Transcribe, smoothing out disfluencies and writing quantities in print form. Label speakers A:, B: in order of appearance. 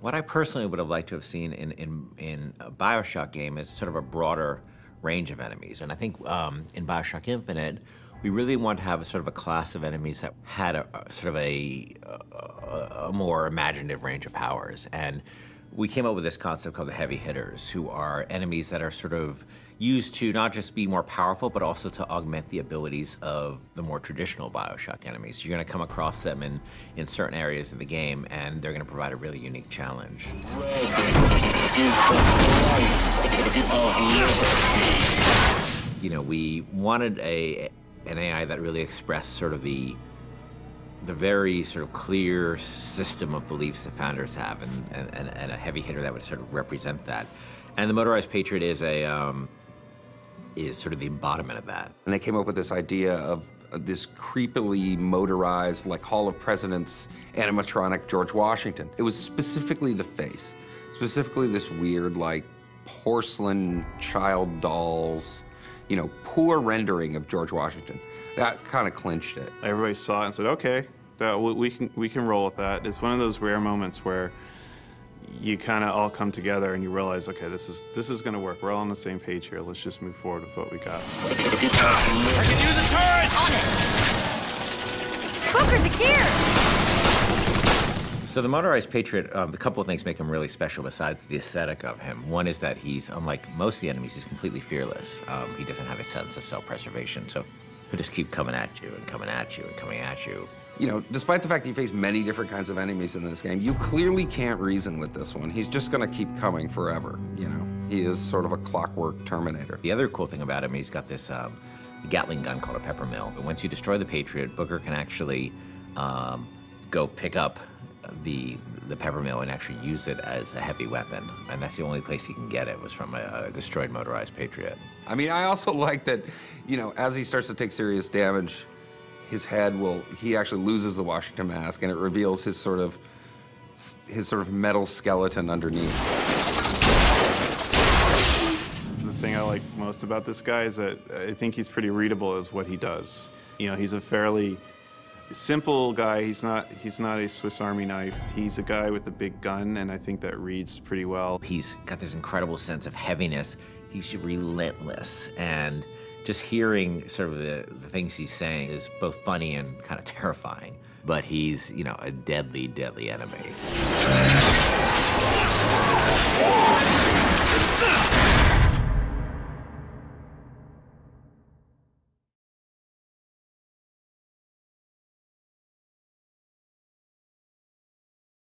A: What I personally would have liked to have seen in a Bioshock game is sort of a broader range of enemies. And I think in Bioshock Infinite, we really want to have a sort of a class of enemies that had a sort of a more imaginative range of powers. And we came up with this concept called the heavy hitters, who are enemies that are sort of used to not just be more powerful, but also to augment the abilities of the more traditional Bioshock enemies. You're gonna come across them in certain areas of the game, and they're gonna provide a really unique challenge.
B: Red is the price of liberty.
A: You know, we wanted an AI that really expressed sort of the very sort of clear system of beliefs that founders have, and a heavy hitter that would sort of represent that. And the Motorized Patriot is sort of the embodiment of that.
C: And they came up with this idea of this creepily motorized, like Hall of Presidents animatronic George Washington. It was specifically the face, specifically this weird, like, porcelain child dolls, you know, poor rendering of George Washington. That kind of clinched it.
D: Everybody saw it and said, okay, we can roll with that. It's one of those rare moments where you kind of all come together and you realize, okay, this is going to work. We're all on the same page here. Let's just move forward with what we got.
B: I can use a turret!
E: On it! Booker, the gear!
A: So the Motorized Patriot, a couple of things make him really special besides the aesthetic of him. One is that he's, unlike most of the enemies, he's completely fearless. He doesn't have a sense of self-preservation, so he'll just keep coming at you and coming at you and coming at you.
C: You know, despite the fact that you face many different kinds of enemies in this game, you clearly can't reason with this one. He's just gonna keep coming forever, you know? He is sort of a clockwork Terminator.
A: The other cool thing about him, he's got this Gatlinggun called a pepper mill. But once you destroy the Patriot, Booker can actually go pick up the pepper mill and actually use it as a heavy weapon. And that's the only place he can get it, was from a destroyed Motorized Patriot.
C: I mean, I also like that, you know, as he starts to take serious damage, his head he actually loses the Washington mask, and it reveals his sort of metal skeleton underneath.
D: The thing I like most about this guy is that I think he's pretty readable as what he does. You know, he's a fairly simple guy. He's not a Swiss Army knife. He's a guy with a big gun, and I think that reads pretty well.
A: He's got this incredible sense of heaviness. He's relentless, and just hearing sort of the things he's saying is both funny and kind of terrifying. But he's, you know, a deadly, deadly enemy.